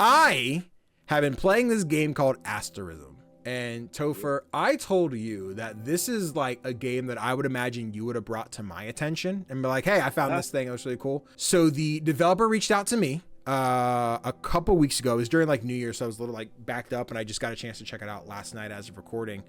I have been playing this game called Asterism. And Topher, I told you that this is like a game that I would imagine you would have brought to my attention and be like, hey, I found this thing. It was really cool. So the developer reached out to me a couple weeks ago. It was during like New Year, so I was a little like backed up, and I just got a chance to check it out last night as of recording.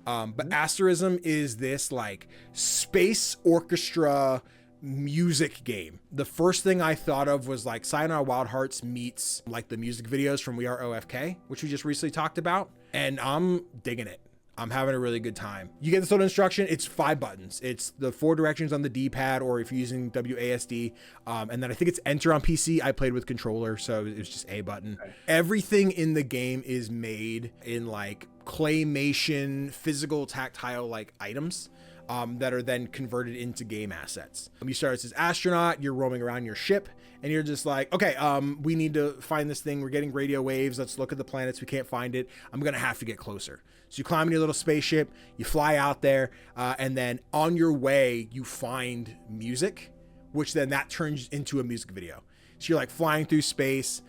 But Asterism is this like space orchestra music game. The first thing I thought of was like Sayonara Wild Hearts meets like the music videos from We Are OFK, which we just recently talked about, and I'm digging it. I'm having a really good time. You get this little instruction. It's 5 buttons. It's the 4 directions on the D-pad, or if you're using WASD. And then I think it's enter on PC. I played with controller, so it was just A button. Okay. Everything in the game is made in like claymation, physical, tactile like items. That are then converted into game assets. You start as this astronaut, you're roaming around your ship, and you're just like, okay, we need to find this thing. We're getting radio waves. Let's look at the planets. We can't find it. I'm gonna have to get closer. So you climb in your little spaceship, you fly out there, and then on your way, you find music, which then that turns into a music video. So you're like flying through space,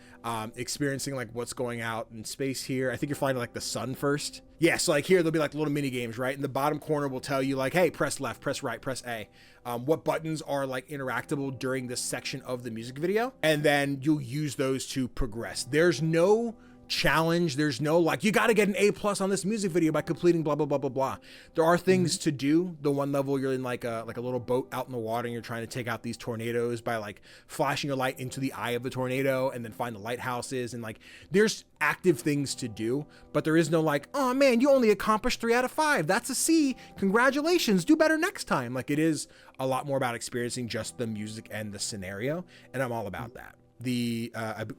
experiencing like what's going out in space here. I think you're flying to like the sun first. Yeah, so like here, there'll be like little mini games, right? In the bottom corner will tell you like, hey, press left, press right, press A. What buttons are like interactable during this section of the music video. And then you'll use those to progress. There's no challenge. There's no like, you got to get an A+ on this music video by completing blah, blah, blah, blah, blah. There are things to do. The one level you're in like a little boat out in the water, and you're trying to take out these tornadoes by like flashing your light into the eye of the tornado and then find the lighthouses. And like, there's active things to do, but there is no like, oh man, you only accomplished 3 out of 5. That's a C. Congratulations. Do better next time. Like, it is a lot more about experiencing just the music and the scenario. And I'm all about that.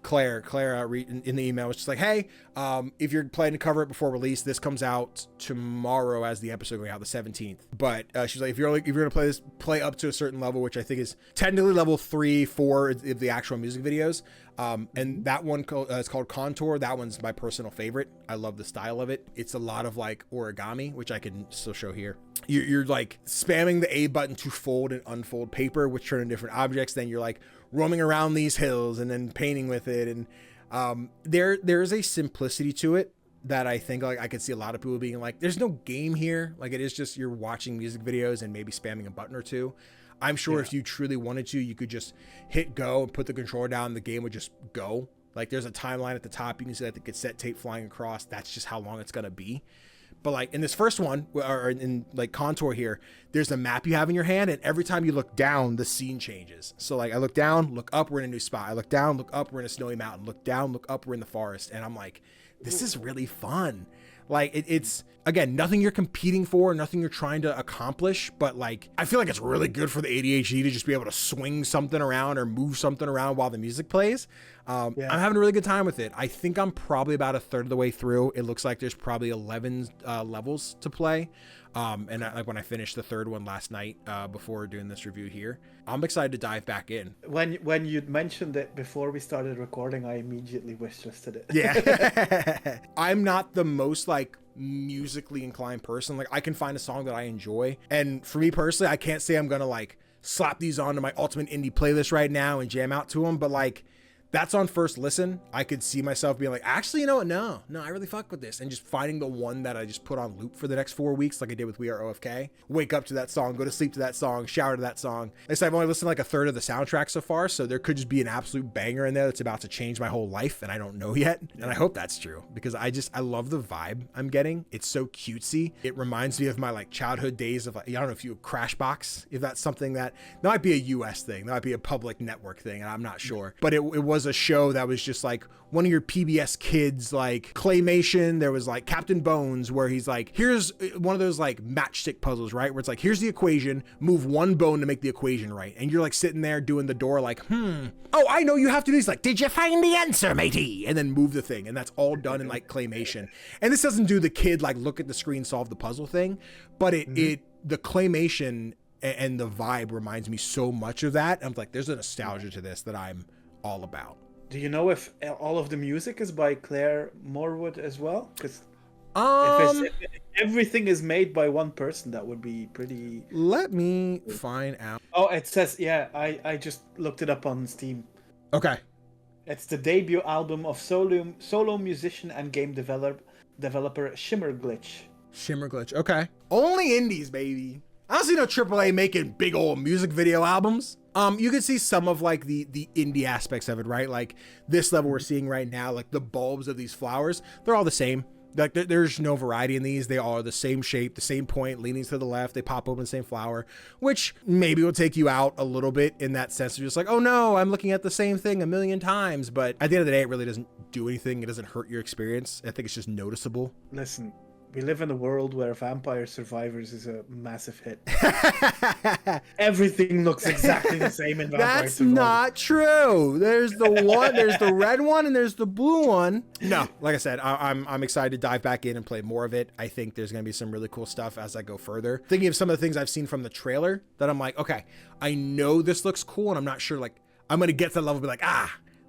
Claire in the email was just like, hey, if you're planning to cover it before release, this comes out tomorrow as the episode going out the 17th. But she's like, if you're gonna play up to a certain level, which I think is technically level 3, 4 of the actual music videos. And that one is called Contour. That one's my personal favorite. I love the style of it. It's a lot of like origami, which I can still show here. You're like spamming the A button to fold and unfold paper, which turn into different objects. Then you're like roaming around these hills and then painting with it. And there's a simplicity to it that I think like I could see a lot of people being like, there's no game here. Like, it is just you're watching music videos and maybe spamming a button or two. I'm sure if you truly wanted to, you could just hit go and put the controller down and the game would just go. Like, there's a timeline at the top. You can see like the cassette tape flying across. That's just how long it's going to be. But like in this first one, or in like Contour here, there's a map you have in your hand, and every time you look down, the scene changes. So like I look down, look up, we're in a new spot. I look down, look up, we're in a snowy mountain. Look down, look up, we're in the forest. And I'm like, this is really fun. Like it's, again, nothing you're competing for, nothing you're trying to accomplish, but like, I feel like it's really good for the ADHD to just be able to swing something around or move something around while the music plays. I'm having a really good time with it. I think I'm probably about a third of the way through. It looks like there's probably 11 levels to play. And like when I finished the third one last night, before doing this review here, I'm excited to dive back in. When you mentioned it before we started recording, I immediately wishlisted it. Yeah. I'm not the most like musically inclined person. Like, I can find a song that I enjoy. And for me personally, I can't say I'm going to like slap these onto my ultimate indie playlist right now and jam out to them. But like, that's on first listen. I could see myself being like, actually, you know what? No, I really fuck with this. And just finding the one that I just put on loop for the next 4 weeks, like I did with We Are OFK. Wake up to that song, go to sleep to that song, shower to that song. I said I've only listened to like a third of the soundtrack so far, so there could just be an absolute banger in there that's about to change my whole life, and I don't know yet. And I hope that's true, because I love the vibe I'm getting. It's so cutesy. It reminds me of my like childhood days of like, I don't know if you Crashbox, if that's something that might be a US thing, that might be a public network thing, and I'm not sure. But it was a show that was just like one of your PBS kids like claymation. There was like Captain Bones, where he's like, here's one of those like matchstick puzzles, right, where it's like, here's the equation, move one bone to make the equation right, and you're like sitting there doing the door like, oh, I know you have to do this, like, did you find the answer, matey? And then move the thing, and that's all done in like claymation. And this doesn't do the kid like look at the screen, solve the puzzle thing, but the claymation and the vibe reminds me so much of that. I'm like, there's a nostalgia to this that I'm all about. Do you know if all of the music is by Claire Morwood as well? Because if everything is made by one person, that would be pretty... Let me find out. Oh, it says, yeah, I just looked it up on Steam. Okay. It's the debut album of solo musician and game developer Shimmer Glitch. Shimmer Glitch. Okay. Only indies, baby. I don't see no AAA making big old music video albums. You can see some of like the indie aspects of it, right? Like this level we're seeing right now, like the bulbs of these flowers, they're all the same. Like there's no variety in these. They all are the same shape, the same point, leaning to the left. They pop open the same flower, which maybe will take you out a little bit in that sense of just like, oh no, I'm looking at the same thing a million times. But at the end of the day, it really doesn't do anything. It doesn't hurt your experience. I think it's just noticeable. Listen, we live in a world where Vampire Survivors is a massive hit. Everything looks exactly the same in Vampire That's Survivors. not true. There's the one, there's the red one, and there's the blue one. No, like I said, I'm excited to dive back in and play more of it. I think there's gonna be some really cool stuff as I go further. Thinking of some of the things I've seen from the trailer that I'm like, okay, I know this looks cool, and I'm not sure, like, I'm gonna get to the level and be like,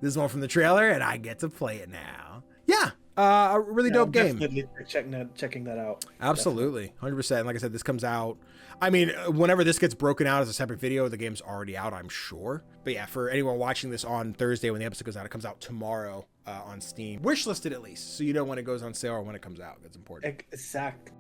this is one from the trailer, and I get to play it now. Yeah. A really dope game. Definitely checking that out. Absolutely. 100%. And like I said, this comes out, I mean, whenever this gets broken out as a separate video, the game's already out, I'm sure. But yeah, for anyone watching this on Thursday when the episode goes out, it comes out tomorrow on Steam. Wishlisted at least, so you know when it goes on sale or when it comes out. That's important. Exact.